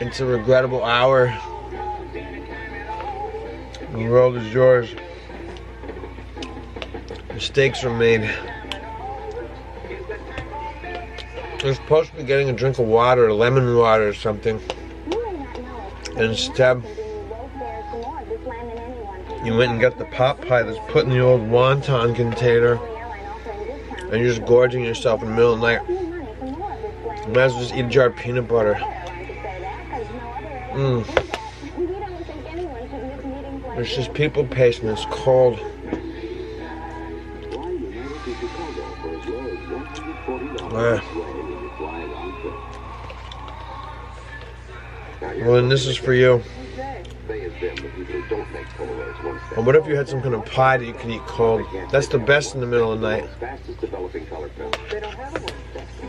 It's a regrettable hour. The world is yours. Mistakes were made. You're supposed to be getting a drink of water, lemon water or something. And instead, you went and got the pot pie that's put in the old wonton container. And you're just gorging yourself in the middle of the night. You might as well just eat a jar of peanut butter. There's just people pacing. It's cold. Well, and this is for you. And what if you had some kind of pie that you can eat cold? That's the best in the middle of the night.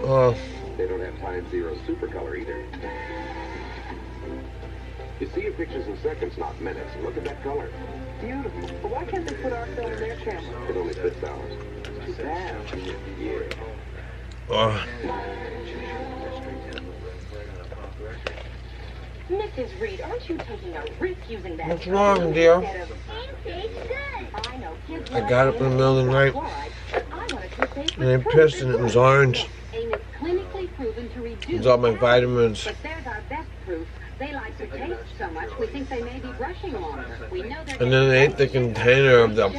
Oh. They don't have Time Zero Super Color either. You see your pictures in seconds, not minutes. Look at that color. Beautiful. But why can't they put our film in their camera? It only fits ours. Too bad. Yeah. Oh. Mrs. Reed, aren't you taking a risk using that? What's wrong, dear? I got up in the middle of the night and I pissed and it was orange. It was all my vitamins. But there's our best proof. They like to taste so much, we think they may be brushing on us. We know And then I ate the container of the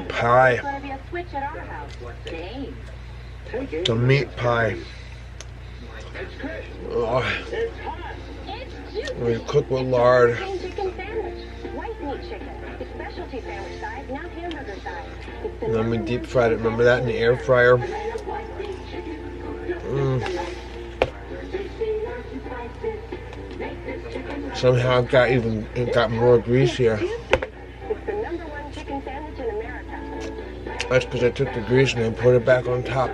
pie. The meat pie. Oh. We cook with lard. And then we deep fried it. Remember that in the air fryer? Somehow it got more greasier. That's because I took the grease and I put it back on top.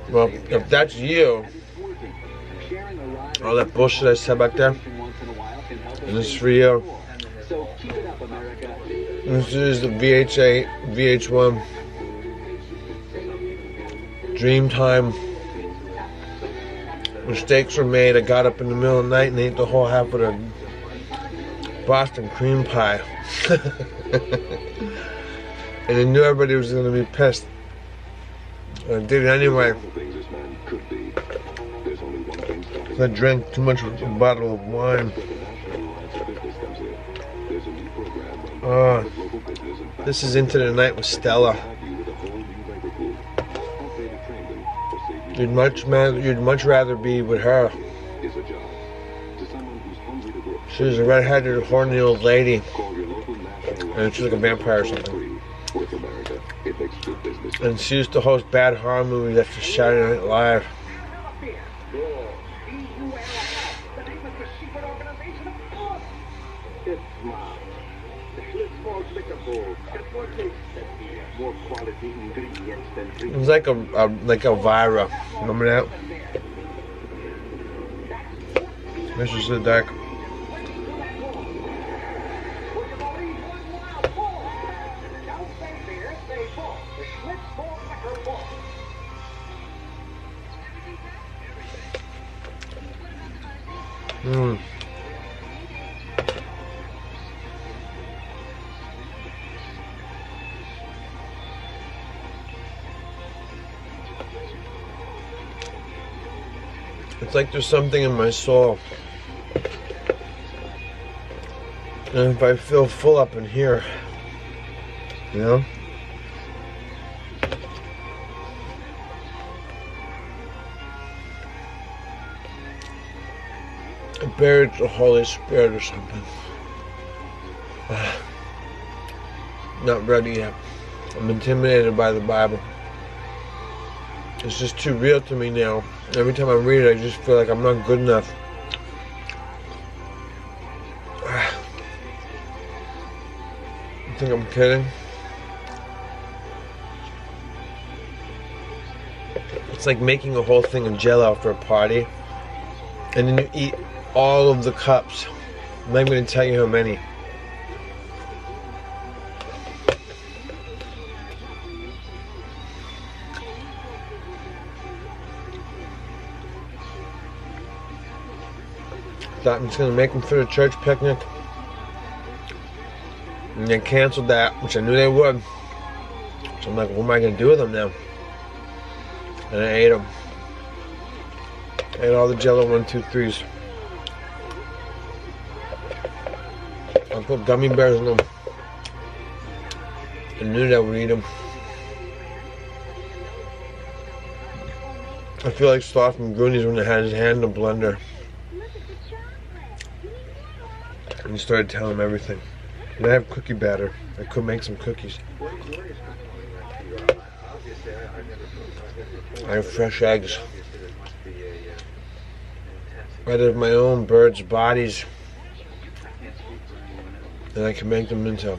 Well, if that's you, all that bullshit I said back there, and this is for you. This is the VH1 Dreamtime. Mistakes were made. I got up in the middle of the night and ate the whole half of the Boston cream pie. And I knew everybody was going to be pissed. I did it anyway. I drank too much of a bottle of wine. This is Into the Night with Stella. You'd much rather be with her. She was a red-headed, horny old lady, and she's like a vampire or something. And she used to host bad horror movies after Saturday Night Live. It was like Elvira. Remember that? This is the deck. It's like there's something in my soul. And if I feel full up in here, you know? I buried the Holy Spirit or something. Not ready yet. I'm intimidated by the Bible. It's just too real to me now. Every time I read it, I just feel like I'm not good enough. You think I'm kidding? It's like making a whole thing of Jell-O for a party, and then you eat all of the cups. I'm not even going to tell you how many. Thought I was going to make them for the church picnic. And they canceled that, which I knew they would. So I'm like, what am I going to do with them now? And I ate them. I ate all the Jello 1, 2, 3s. I put gummy bears in them. I knew that I would eat them. I feel like Sloth from Goonies when he had his hand in the blender. And he started telling him everything. And I have cookie batter. I could make some cookies. I have fresh eggs. Out of my own birds' bodies. And I can make them into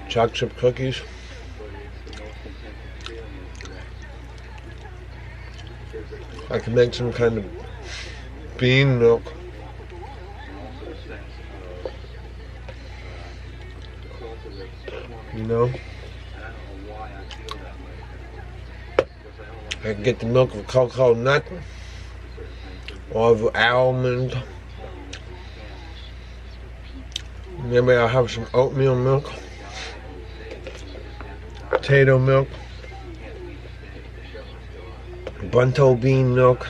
chocolate chip cookies. I can make some kind of bean milk. You know? I can get the milk of cocoa nut or of almond. Maybe I'll have some oatmeal milk, potato milk, bunto bean milk.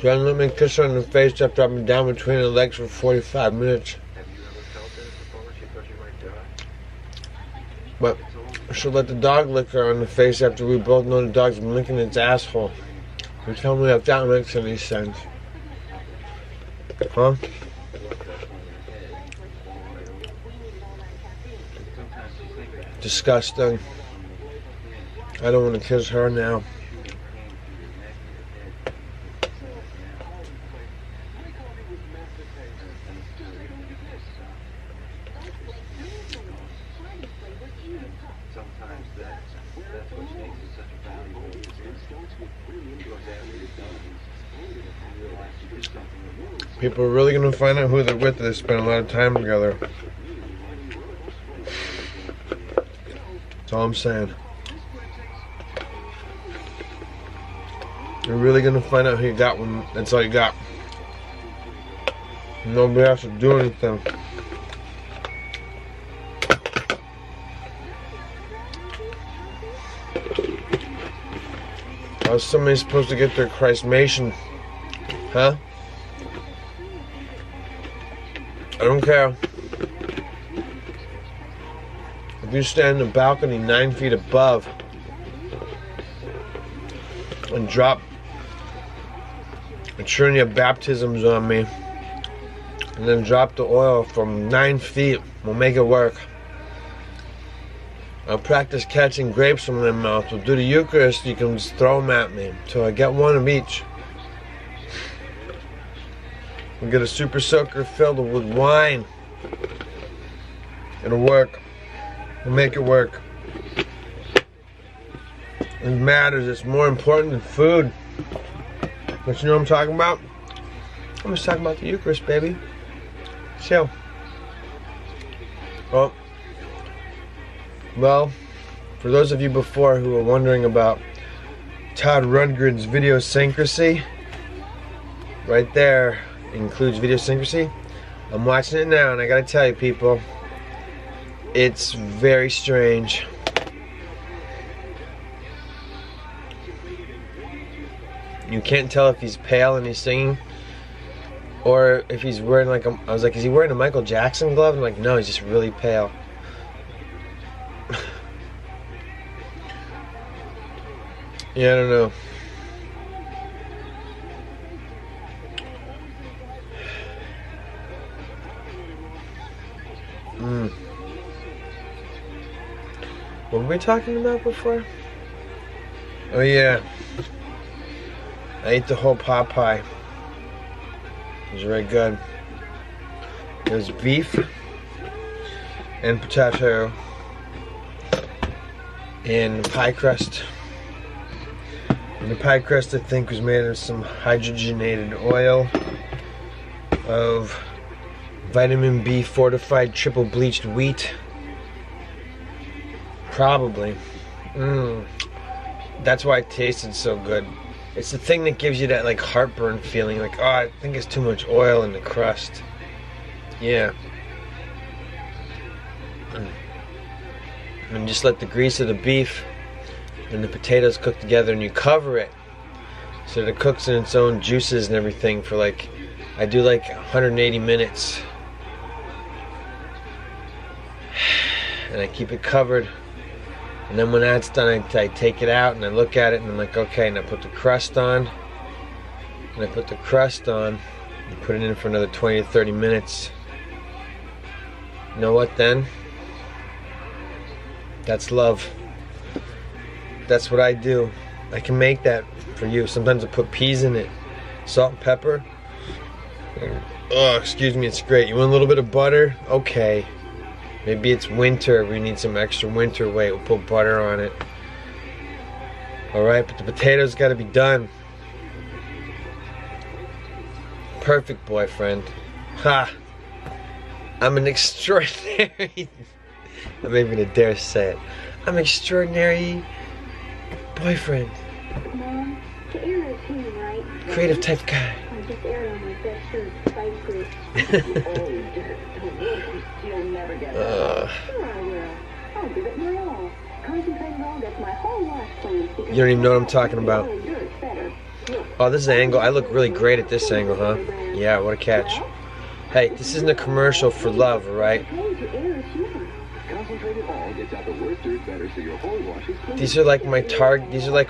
John let me kiss her on the face after I've been down between her legs for 45 minutes. But she'll let the dog lick her on the face after we both know the dog's been licking its asshole. You tell me if that makes any sense. Huh? Disgusting. I don't want to kiss her now. People are really going to find out who they're with. They spend a lot of time together. That's all I'm saying. You're really going to find out who you got when that's all you got. Nobody has to do anything. How's somebody supposed to get their Christmation? Huh? I don't care. If you stand in the balcony 9 feet above and drop a trinity of baptisms on me and then drop the oil from 9 feet, we'll make it work. I'll practice catching grapes from my mouth. We'll do the Eucharist, you can just throw them at me. So I get one of each. We'll get a super soaker filled with wine. It'll work. We'll make it work. It matters. It's more important than food. But you know what I'm talking about? I'm just talking about the Eucharist, baby. Chill. Well, for those of you before who were wondering about Todd Rundgren's Videosyncrasy, right there includes Videosyncrasy. I'm watching it now and I gotta tell you people, it's very strange. You can't tell if he's pale and he's singing or if he's wearing like I was like, is he wearing a Michael Jackson glove? I'm like, no, he's just really pale. Yeah, I don't know. What were we talking about before? Oh yeah. I ate the whole pot pie. It was very good. It was beef and potato and pie crust. And the pie crust I think was made of some hydrogenated oil of Vitamin B fortified triple bleached wheat. Probably. That's why it tasted so good. It's the thing that gives you that like heartburn feeling, like, oh, I think it's too much oil in the crust. Yeah. And just let the grease of the beef and the potatoes cook together, and you cover it so that it cooks in its own juices and everything for like, I do like 180 minutes. And I keep it covered. And then when that's done, I take it out and I look at it and I'm like, okay, and I put the crust on. And I put the crust on and put it in for another 20 to 30 minutes. You know what then? That's love. That's what I do. I can make that for you. Sometimes I put peas in it. Salt and pepper. Oh, excuse me, it's great. You want a little bit of butter? Okay. Maybe it's winter, we need some extra winter weight, we'll put butter on it. Alright, but the potatoes gotta be done. Perfect, boyfriend. Ha! I'm an extraordinary... I'm not even gonna dare say it. I'm an extraordinary boyfriend. Mom, the air is human, right? Creative type guy. I just aired on my best shirt, spice group. You'll never get it. Sure I will. I'll give it my all. Concentrating all gets my whole wash clean. You don't even know what I'm talking about. Oh, this is an angle. I look really great at this angle, huh? Yeah, what a catch. Hey, this isn't a commercial for love, alright? These are like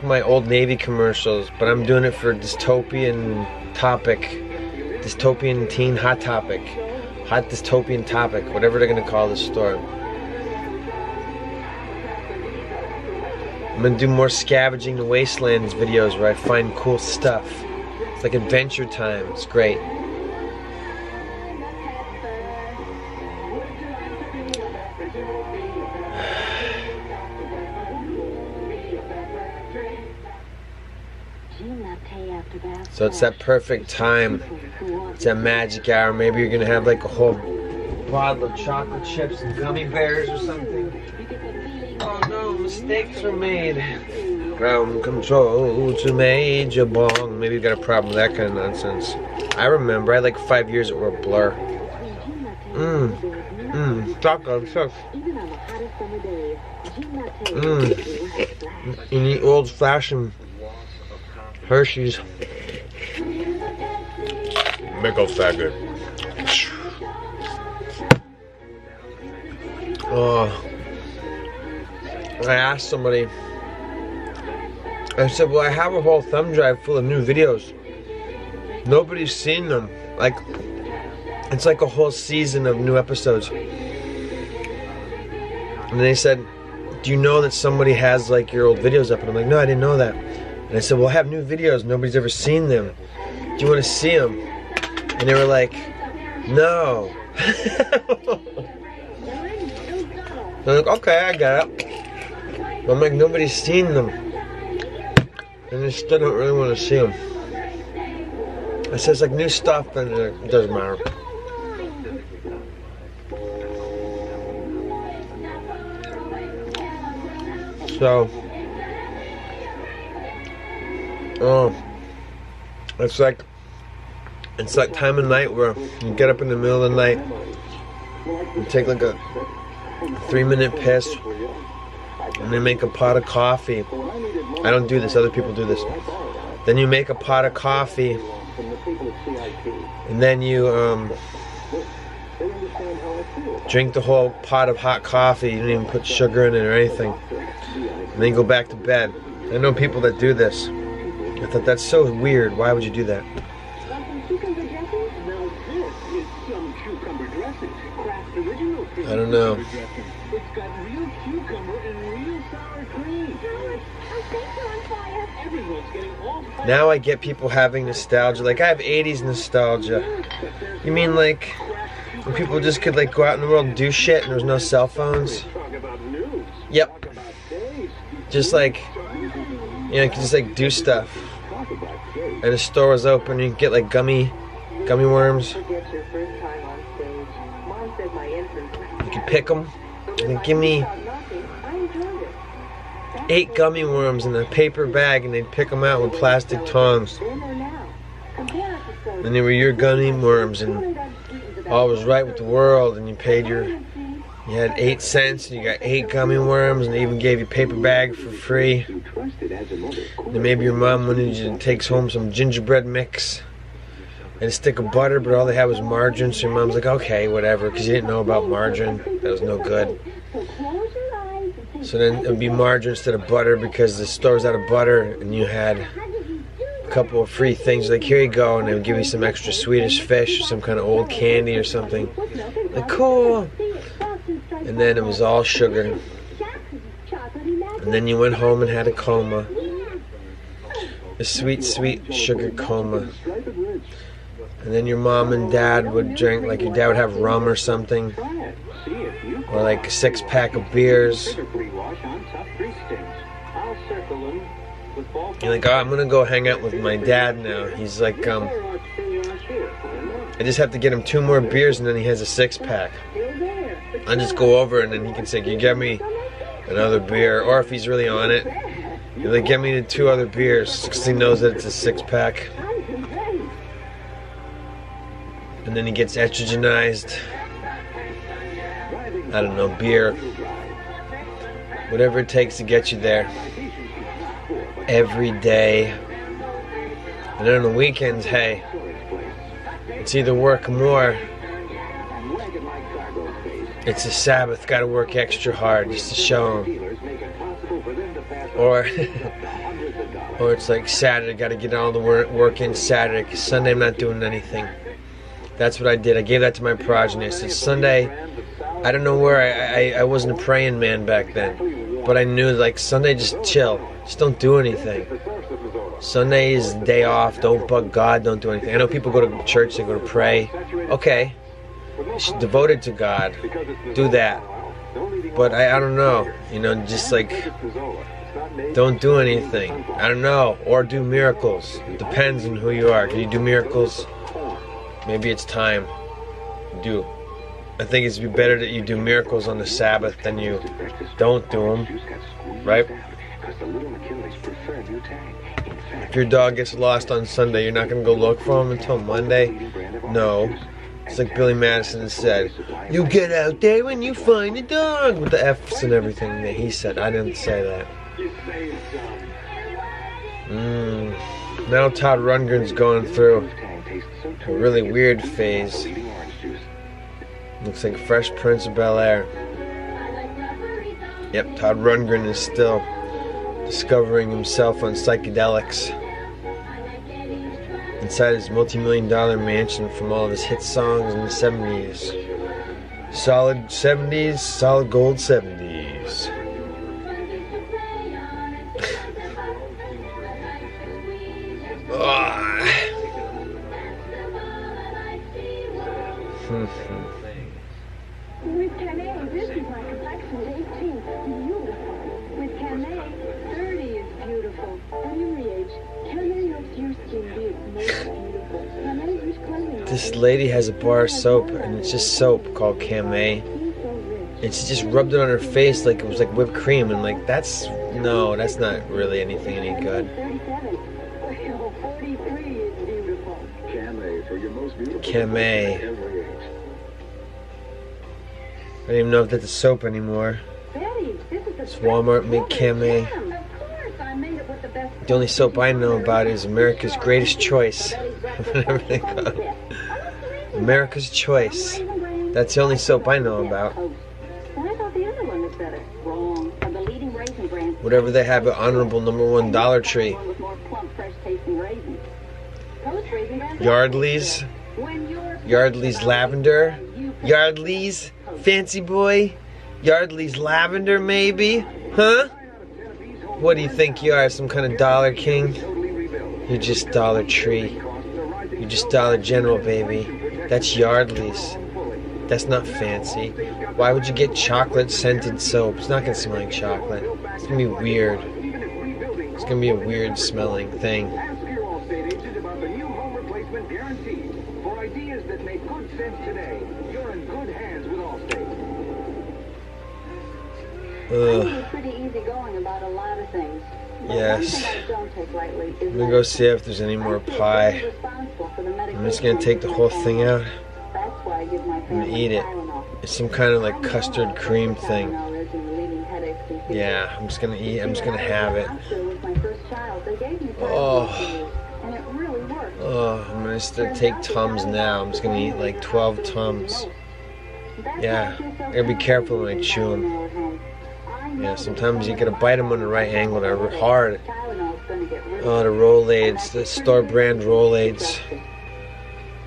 my Old Navy commercials, but I'm doing it for dystopian topic. Dystopian teen hot topic. Hot dystopian topic, whatever they're gonna call this store. I'm gonna do more scavenging the wastelands videos where I find cool stuff. It's like Adventure Time, it's great. So it's that perfect time. It's that magic hour. Maybe you're gonna have like a whole bottle of chocolate chips and gummy bears or something. Oh no, mistakes were made. Ground control to Major Bong. Maybe you got a problem with that kind of nonsense. I remember, I had like 5 years that were a blur. Chocolate chips. You need old-fashioned Hershey's. Make a faggot. Oh. I asked somebody, I said, well, I have a whole thumb drive full of new videos. Nobody's seen them. Like, it's like a whole season of new episodes. And they said, do you know that somebody has like your old videos up? And I'm like, no, I didn't know that. And I said, well, I have new videos. Nobody's ever seen them. Do you want to see them? And they were like, no. I'm like, okay, I got it. But I'm like, nobody's seen them. And they still don't really want to see them. I said, it's like new stuff, and it doesn't matter. So, it's like time of night where you get up in the middle of the night and take like a 3-minute piss and then make a pot of coffee. I don't do this, other people do this. Then you make a pot of coffee and then you drink the whole pot of hot coffee. You don't even put sugar in it or anything. And then you go back to bed. I know people that do this. I thought that's so weird. Why would you do that? I don't know. It's got real cucumber and real sour cream. Everyone's getting all fired. Now I get people having nostalgia. Like, I have 80s nostalgia. You mean like when people just could like go out in the world and do shit and there was no cell phones? Yep. Just like, you know, you could just like do stuff. And the store was open and you could get like gummy worms. pick them. And give me 8 gummy worms in a paper bag, and they'd pick them out with plastic tongs. And they were your gummy worms, and all was right with the world, and you had 8 cents, and you got 8 gummy worms, and they even gave you a paper bag for free. And maybe your mom wanted you to take home some gingerbread mix and a stick of butter, but all they had was margarine, so your mom's like, okay, whatever, because you didn't know about margarine. That was no good. So then it would be margarine instead of butter, because the store was out of butter, and you had a couple of free things. Like, here you go, and they would give you some extra Swedish fish or some kind of old candy or something. Like, cool. And then it was all sugar. And then you went home and had a coma. A sweet, sweet sugar coma. And then your mom and dad would drink, like your dad would have rum or something. Or like a 6-pack of beers. You're like, oh, I'm gonna go hang out with my dad now. He's like, I just have to get him 2 more beers and then he has a 6-pack. I just go over and then he can say, can you get me another beer? Or if he's really on it, he'll like, get me the 2 other beers, because he knows that it's a 6-pack. And then he gets estrogenized. I don't know, beer. Whatever it takes to get you there. Every day. And then on the weekends, hey, it's either work more. It's a Sabbath, gotta work extra hard just to show them. Or it's like Saturday, gotta get all the work in Saturday, because Sunday I'm not doing anything. That's what I did. I gave that to my progeny. I said, Sunday, I don't know where, I wasn't a praying man back then. But I knew, like, Sunday, just chill. Just don't do anything. Sunday is the day off. Don't bug God. Don't do anything. I know people go to church, they go to pray. Okay. Devoted to God. Do that. But I don't know. You know, just like, don't do anything. I don't know. Or do miracles. It depends on who you are. Can you do miracles? Maybe it's time. Do. I think it's better that you do miracles on the Sabbath than you don't do them. Right? If your dog gets lost on Sunday, you're not going to go look for him until Monday? No. It's like Billy Madison said, you get out there when you find a dog, with the F's and everything that he said. I didn't say that. Now Todd Rundgren's going through a really weird phase. Looks like Fresh Prince of Bel-Air. Yep, Todd Rundgren is still discovering himself on psychedelics inside his multi-million-dollar mansion from all of his hit songs in the 70s. Solid 70s, solid gold 70s. With Canet, this is my complexion at 18. Beautiful. With Canet, 30 is beautiful. When you age, Canet helps your skin be its most beautiful. Canet is cleanliness. This lady has a bar of soap, and it's just soap called Canet. And she just rubbed it on her face like it was like whipped cream, and like, that's not really anything any good. 43 is beautiful. Canet for your most beautiful. Canet. I don't even know if that's a soap anymore. Does Walmart make Canet? The only soap I know about is America's Greatest Choice. Whatever they call it. America's Choice. That's the only soap I know about. Whatever they have at Honorable #1 Dollar Tree. Yardley's. Yardley's Lavender. Yardley's. Fancy boy? Yardley's Lavender, maybe? Huh? What do you think you are, some kind of Dollar King? You're just Dollar Tree. You're just Dollar General, baby. That's Yardley's. That's not fancy. Why would you get chocolate-scented soap? It's not going to smell like chocolate. It's going to be weird. It's going to be a weird-smelling thing. Ask your Allstate agent about the new home replacement guarantee. For ideas that make good sense today, you're in good hands with Allstate. I'm pretty easygoing about a lot of things. Yes. I don't take lightly is I'm gonna go see if there's any more pie. I'm just gonna take the whole thing out That's why I give my and family eat it. Tylenol. It's some kind of like custard cream thing. Tylenol is in relieving headaches and fevers. Yeah, I'm just gonna eat. I'm just gonna have it. With my first child, they gave me Oh. Tylenol to use, and it really worked. Oh, I'm gonna still take Tums now. I'm just gonna eat like 12 Tums. Yeah, I gotta be careful when I chew them. Yeah, sometimes you gotta bite them on the right angle. They're hard. Oh, the Rolaids, the store brand Rolaids.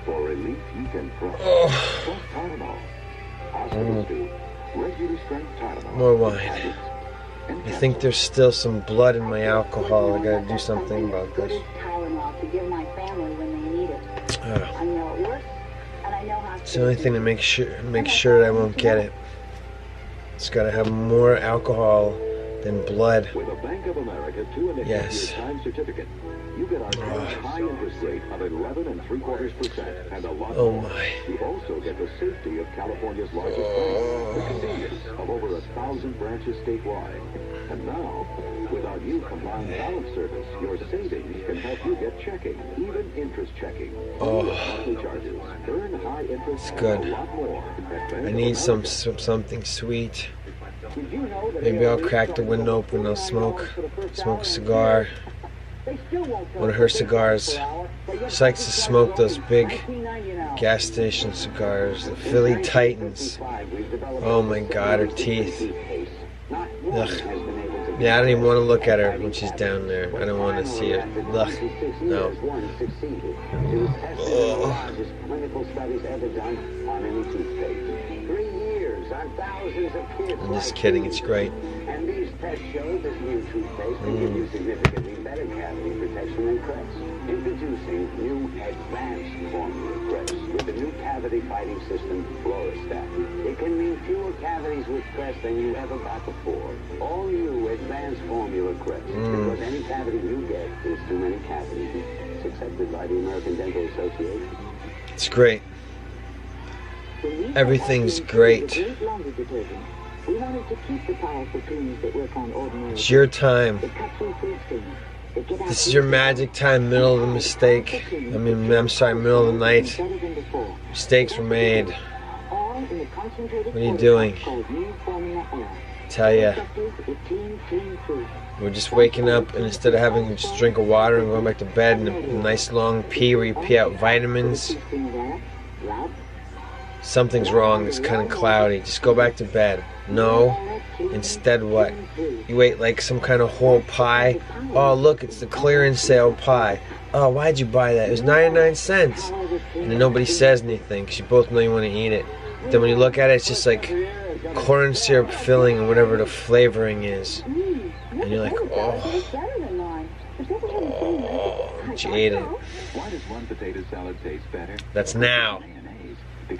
For relief, you can trust Oh, Tylenol. Hospitals do. Regular strength Tylenol. more wine. I think there's still some blood in my alcohol. I gotta do something about this. Tylenol to give my family when they need it. Oh, I know it works, and I know how it's the only thing to make sure that I won't get it. It's gotta have more alcohol than blood. With a Bank of America 2.5 Yes. year time certificate, you get our high interest rate of 11.75% and a lot Oh more. my. You also get the safety of California's largest bank, the convenience of over 1,000 branches statewide. And now, with our new combined balance service, your savings can help you get checking, even interest checking. Oh. Monthly charges. Earn high interest It's and good. a lot more at Bank I of need America. something sweet. Did you know that Maybe I'll crack the window open. I'll smoke a cigar. One of her cigars. She likes to smoke those big gas station cigars, the Philly Titans. Oh my God, her teeth. Ugh. Yeah, I don't even want to look at her when she's down there. I don't want to see her. Ugh. No. Oh. I'm just kidding. It's great. And these tests show this new toothpaste can give you significantly better cavity protection than Crest. Introducing new advanced formula Crest with the new cavity fighting system Fluorostat. It can mean fewer cavities with Crest than you ever got before. All new advanced formula Crest. Because any cavity you get is too many cavities. It's accepted by the American Dental Association. It's great. Everything's great. We wanted to keep the powerful creams that work on ordinary. It's your time. It cuts through food stains. It gets This is your magic time, middle of the mistake. I'm sorry, middle of the night. better than before. Mistakes were made. All in the concentrated What are you doing? called new formula L. Tell ya. Effective, it clean food. We're just waking up, and instead of having just a drink of water and going back to bed and a nice long pee where you pee out vitamins, something's wrong. It's kind of cloudy. Just go back to bed. No. Instead, what? You ate like some kind of whole pie. Oh, look, it's the clearance sale pie. Oh, why'd you buy that? It was 99 cents. And then nobody says anything because you both know you want to eat it. Then when you look at it, it's just like corn syrup filling and whatever the flavoring is. And you're like, oh, but you ate it. Why does one potato salad taste better? That's now.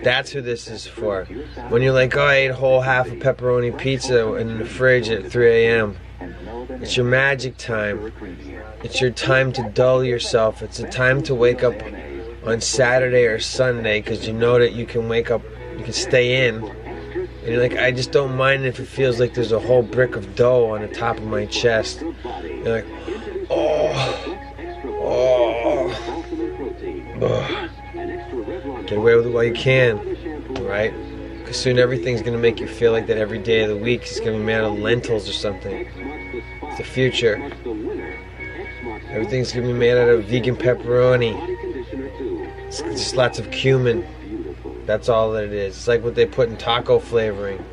That's who this is for. When you're like, oh, I ate a whole half a pepperoni pizza in the fridge at 3 a.m. It's your magic time. It's your time to dull yourself. It's a time to wake up on Saturday or Sunday because you know that you can wake up, you can stay in. And you're like, I just don't mind if it feels like there's a whole brick of dough on the top of my chest. You're like, oh, oh. Get away with it while you can, right? Because soon everything's going to make you feel like that every day of the week is going to be made out of lentils or something. It's the future. Everything's going to be made out of vegan pepperoni. It's just lots of cumin. That's all that it is. It's like what they put in taco flavoring.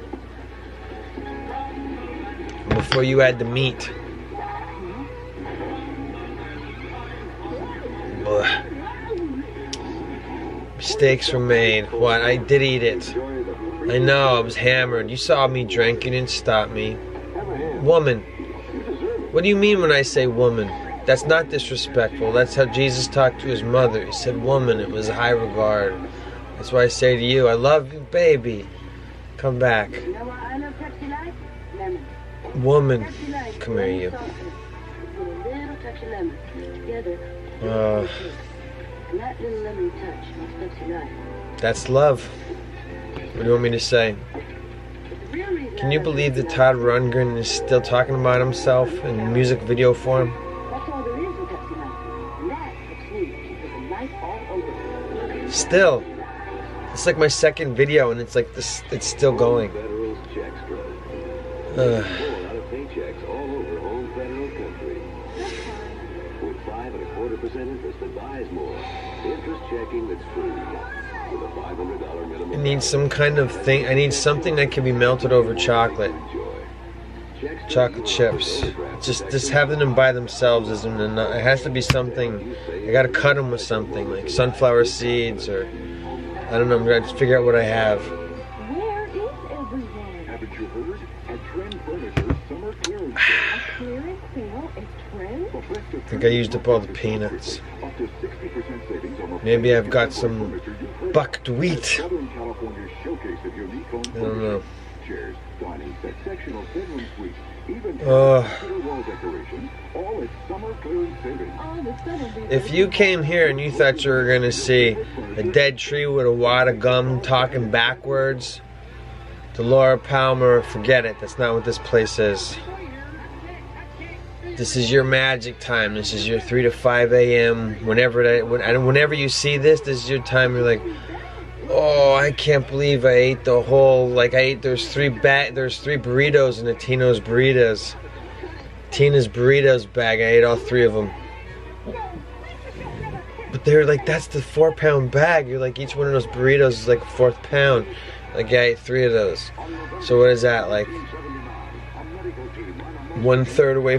And before you add the meat. Ugh. Mistakes were made. What? I did eat it. I know, I was hammered. You saw me drink, you didn't stop me. Woman. What do you mean when I say woman? That's not disrespectful. That's how Jesus talked to his mother. He said woman. It was high regard. That's why I say to you, I love you, baby. Come back. Woman. Come here, you. That's love. What do you want me to say? Can you believe that Todd Rundgren is still talking about himself in music video form? That's all there is with Pepsi Max. That looks sweet with a nice all over. Still. It's like my second video and it's like this, it's still going. Federal's check spread. Pull out of paychecks all over Home Federal Country. With 5.25% interest that buys more. Interest checking that's free. With a $500 minimum. I need some kind of thing. I need something that can be melted over chocolate. Chocolate chips. Just having them by themselves isn't enough. It has to be something. I gotta cut them with something like sunflower seeds or I don't know. I'm gonna figure out what I have. Where is everyone? Haven't you heard? At Trend Furniture Summer Clearance Sale. A clearance sale at Trend? I think I used up all the peanuts. Up to 60% savings on Maybe I've got some bucked wheat. Southern California's showcase of unique home I don't know. chairs, dining set, sectional bedroom suites, even Uh, wall decorations, all at summer clearance savings. Oh, the sun will be If you came here and you thought you were gonna see a dead tree with a wad of gum talking backwards to Laura Palmer, forget it. That's not what this place is. This is your magic time. This is your 3 to 5 a.m. Whenever you see this, this is your time. You're like, oh, I can't believe I ate the whole. Like I ate. There's three burritos in a Tina's burritos bag. I ate all 3 of them. But they're like, that's the 4-pound bag. You're like, each one of those burritos is like a 4th pound. Like I ate 3 of those. So what is that like? 1/4 away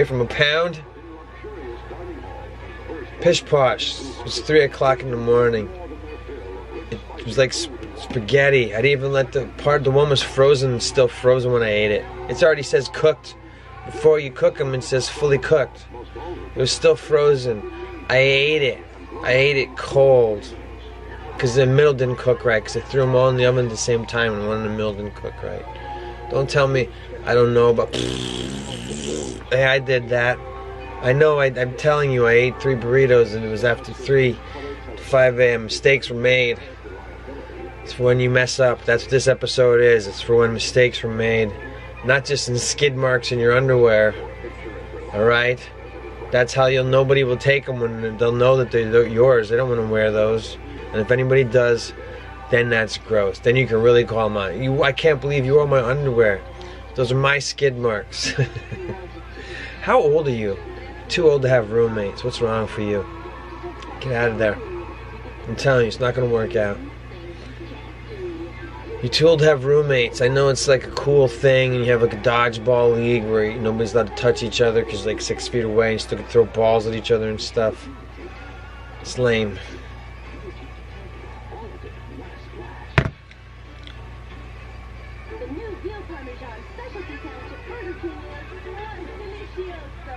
from a pound. Pish posh. It was 3 o'clock in the morning. It was like spaghetti. I didn't even let the one was frozen, still frozen when I ate it. It already says cooked. Before you cook them, it says fully cooked. It was still frozen. I ate it. I ate it cold. Because the middle didn't cook right. Because I threw them all in the oven at the same time and one in the middle didn't cook right. Don't tell me I don't know about. Hey, I did that. I know. I'm telling you, I ate 3 burritos and it was after 3 to 5 a.m. Mistakes were made. It's for when you mess up. That's what this episode is. It's for when mistakes were made. Not just in skid marks in your underwear. Alright? That's how nobody will take them when they'll know that they're yours. They don't want to wear those. And if anybody does, then that's gross. Then you can really call them out. I can't believe you wore my underwear. Those are my skid marks. How old are you? Too old to have roommates. What's wrong for you? Get out of there. I'm telling you, it's not going to work out. You're too old to have roommates. I know it's like a cool thing, and you have like a dodgeball league where nobody's allowed to touch each other because like 6 feet away, and you still can throw balls at each other and stuff. It's lame. the new veal parmesan specialty sandwich at Burger King is delicioso.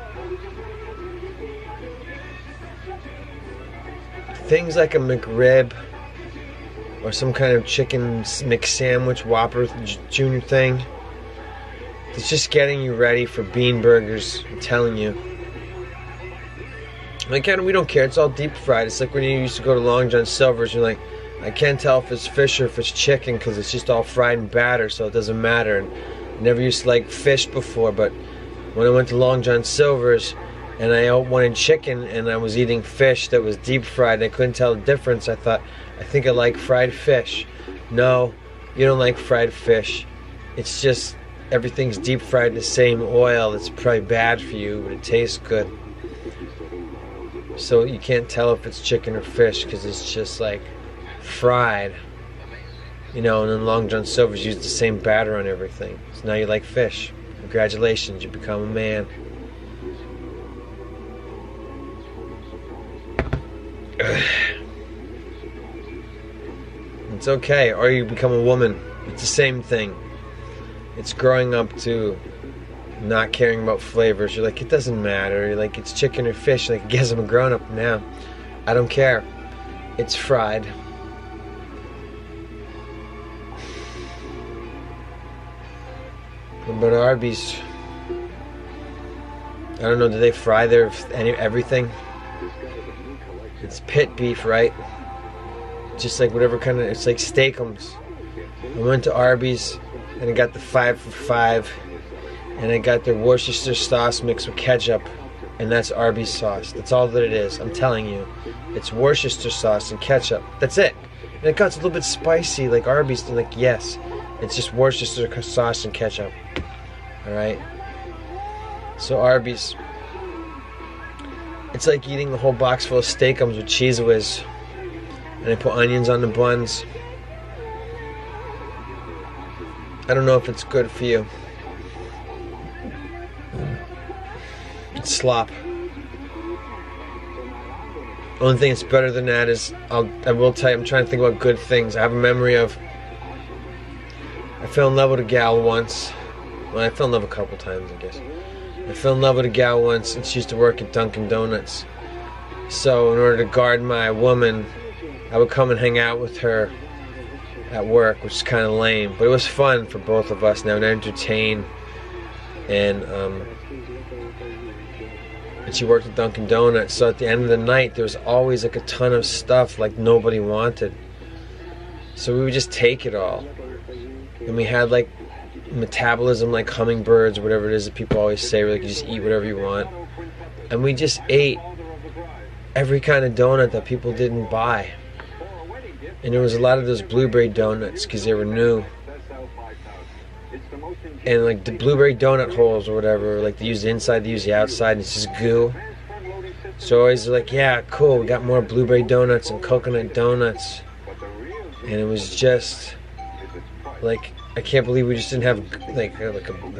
Things like a McRib or some kind of chicken McSandwich Whopper Junior thing. It's just getting you ready for bean burgers. I'm telling you. Like, we don't care. It's all deep fried. It's like when you used to go to Long John Silver's. You're like, I can't tell if it's fish or if it's chicken because it's just all fried and batter, so it doesn't matter. And I never used to like fish before, but when I went to Long John Silver's and I wanted chicken and I was eating fish that was deep fried, I couldn't tell the difference. I thought, I think I like fried fish. No, you don't like fried fish. It's just everything's deep fried in the same oil. It's probably bad for you, but it tastes good. So you can't tell if it's chicken or fish because it's just like fried. You know, and then Long John Silver's used the same batter on everything. So now you like fish. Congratulations, you become a man. It's okay, or you become a woman. It's the same thing. It's growing up to not caring about flavors. You're like, it doesn't matter. You're like, it's chicken or fish. You're like, I guess I'm a grown up now. I don't care. It's fried. What about Arby's? I don't know, do they fry everything? It's pit beef, right? Just like whatever kind of, it's like steakums. I went to Arby's and I got the 5 for $5, and I got their Worcestershire sauce mixed with ketchup, and that's Arby's sauce. That's all that it is. I'm telling you, it's Worcestershire sauce and ketchup. That's it. And it got a little bit spicy, like Arby's. Like, yes, it's just Worcestershire sauce and ketchup. All right. So Arby's, it's like eating a whole box full of Steakums with Cheez Whiz, and I put onions on the buns. I don't know if it's good for you. It's slop. Only thing that's better than that is, I will tell you, I'm trying to think about good things. I have a memory of, I fell in love with a gal once. Well, I fell in love a couple times, I guess. I fell in love with a gal once, and she used to work at Dunkin' Donuts. So in order to guard my woman, I would come and hang out with her at work, which is kind of lame, but it was fun for both of us. And I would entertain, and she worked at Dunkin' Donuts. So at the end of the night, there was always like a ton of stuff like nobody wanted. So we would just take it all, and we had like metabolism like hummingbirds or whatever it is that people always say, where like you just eat whatever you want. And we just ate every kind of donut that people didn't buy. And there was a lot of those blueberry donuts because they were new. And like the blueberry donut holes or whatever, like they use the inside, they use the outside, and it's just goo. So always like, yeah, cool, we got more blueberry donuts and coconut donuts. And it was just like, I can't believe we just didn't have like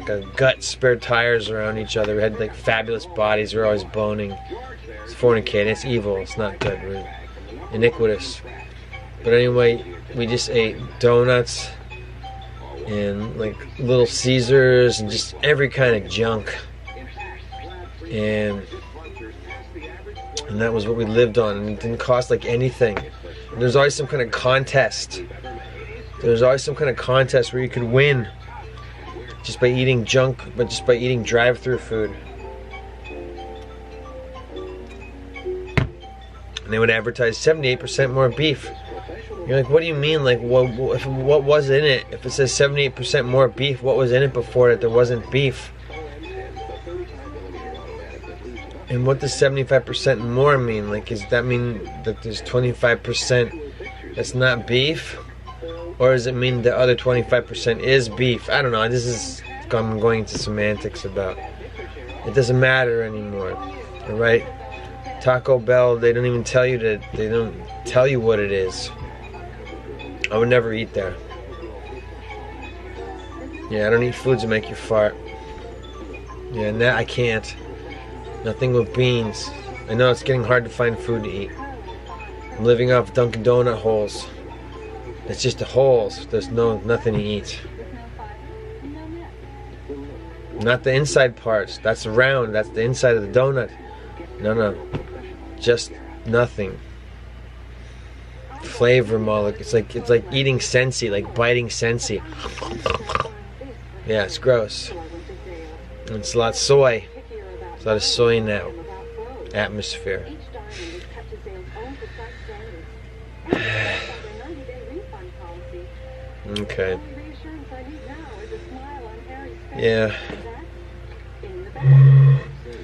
a gut spare tires around each other. We had like fabulous bodies. We were always boning. It's fornicating. It's evil. It's not good. We're iniquitous. But anyway, we just ate donuts and like Little Caesars and just every kind of junk. And that was what we lived on. And it didn't cost like anything. And there's always some kind of contest. There's always some kind of contest where you could win just by eating junk, but just by eating drive-through food. And they would advertise 78% more beef. You're like, what do you mean? Like, what was in it? If it says 78% more beef, what was in it before that there wasn't beef? And what does 75% more mean? Like, does that mean that there's 25% that's not beef? Or does it mean the other 25% is beef? I don't know. This is, I'm going into semantics about. It doesn't matter anymore. All right? Taco Bell, they don't even tell you that. They don't tell you what it is. I would never eat there. Yeah, I don't eat foods that make you fart. Yeah, and that I can't. Nothing with beans. I know it's getting hard to find food to eat. I'm living off Dunkin' Donut holes. It's just the holes. There's nothing to eat. Not the inside parts. That's round. That's the inside of the donut. No. Just nothing. Flavor molecule. It's like eating Sensi, like biting Sensi. Yeah, it's gross. And it's a lot of soy. There's a lot of soy in that atmosphere. Okay. Yeah.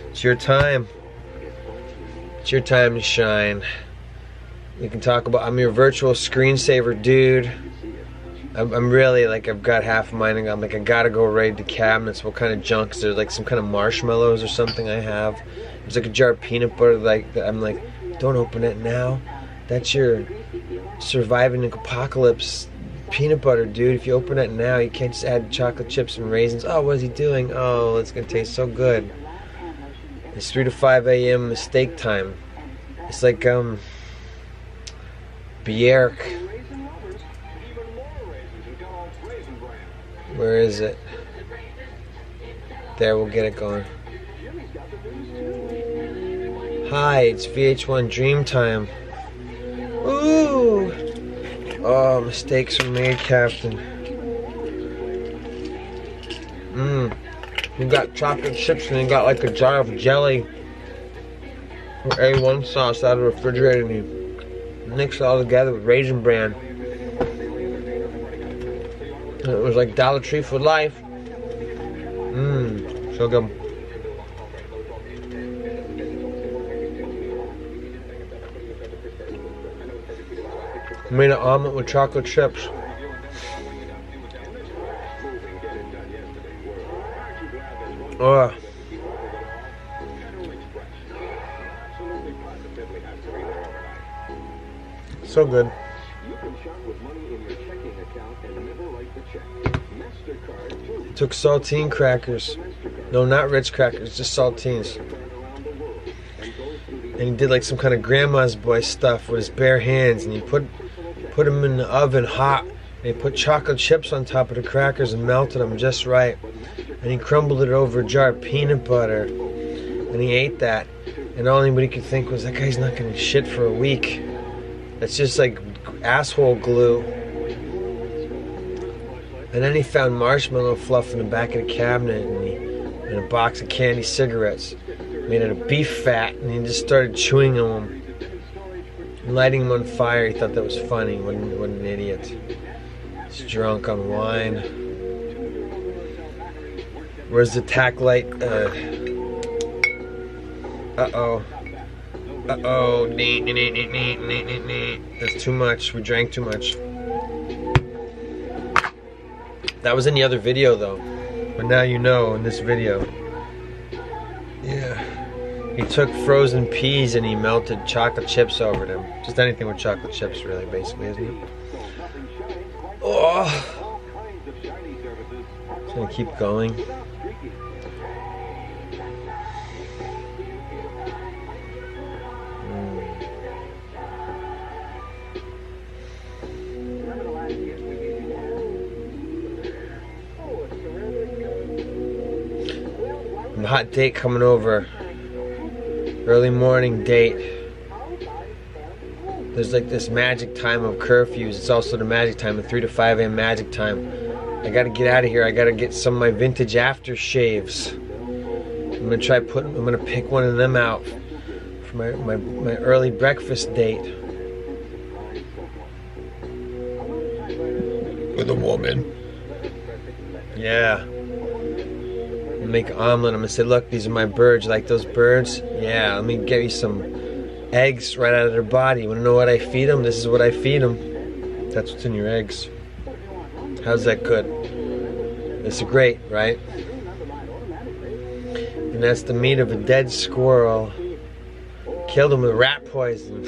It's your time. It's your time to shine. We can talk about, I'm your virtual screensaver dude. I'm really like, I've got half of mine and I'm like, I gotta go raid the cabinets. What kind of junk is there? Like some kind of marshmallows or something I have. There's like a jar of peanut butter, like I'm like, don't open it now. That's your surviving the apocalypse peanut butter, dude. If you open it now, you can't just add chocolate chips and raisins. Oh, what is he doing? Oh, it's gonna taste so good. It's 3 to 5 a.m. mistake time. It's like Bjerk. Where is it? There, we'll get it going. Hi, it's VH1 Dream Time. Ooh! Oh, mistakes were made, Captain. You got chocolate chips and you got like a jar of jelly or A1 sauce out of the refrigerator and you mix it all together with Raisin Bran. It was like Dollar Tree for life. So good. Made an omelet with chocolate chips. Oh. So good. Took saltine crackers. No, not Ritz crackers, just saltines. And he did like some kind of grandma's boy stuff with his bare hands, and he put them in the oven hot, and he put chocolate chips on top of the crackers and melted them just right. And he crumbled it over a jar of peanut butter, and he ate that. And all anybody could think was, that guy's not gonna shit for a week. That's just like asshole glue. And then he found marshmallow fluff in the back of the cabinet, and a box of candy cigarettes made out of beef fat, and he just started chewing on them and lighting them on fire. He thought that was funny. What an idiot. He's drunk on wine. Where's the tack light? Uh-oh. That's too much. We drank too much. That was in the other video though. But now you know in this video. Yeah. He took frozen peas and he melted chocolate chips over them. Just anything with chocolate chips really, basically, isn't it? Oh. Just gonna keep going. Hot date coming over. Early morning date. There's like this magic time of curfews. It's also the magic time, the 3 to 5 a.m. magic time. I gotta get out of here. I gotta get some of my vintage aftershaves. I'm gonna pick one of them out for my early breakfast date. With a woman. Yeah. Make an omelet. I'm gonna say, look, these are my birds. You like those birds? Yeah, let me get you some eggs right out of their body. You wanna know what I feed them? This is what I feed them. That's what's in your eggs. How's that good? It's great, right? And that's the meat of a dead squirrel. Killed him with rat poison.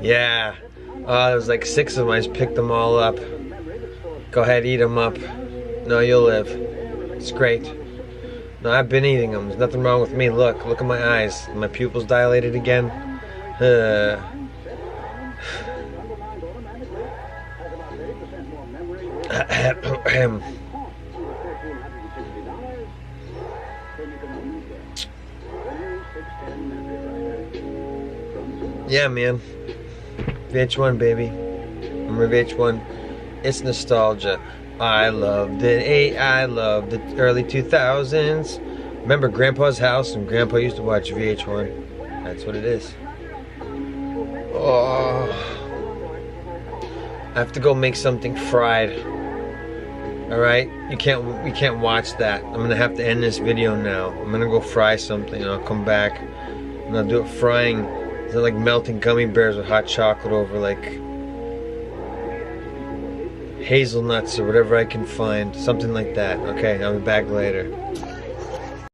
Yeah. Oh, there was like 6 of them. I just picked them all up. Go ahead, eat them up. No, you'll live. It's great. No, I've been eating them. There's nothing wrong with me. Look at my eyes. My pupils dilated again. Yeah, man. VH1, baby. Remember VH1? It's nostalgia. I loved it. I loved the early 2000s. Remember Grandpa's house, and Grandpa used to watch VH1. That's what it is. Oh, I have to go make something fried. All right, we can't watch that. I'm gonna have to end this video now. I'm gonna go fry something, and I'll come back and I'll do it frying. It's like melting gummy bears with hot chocolate over like hazelnuts or whatever I can find, something like that. Okay, I'll be back later.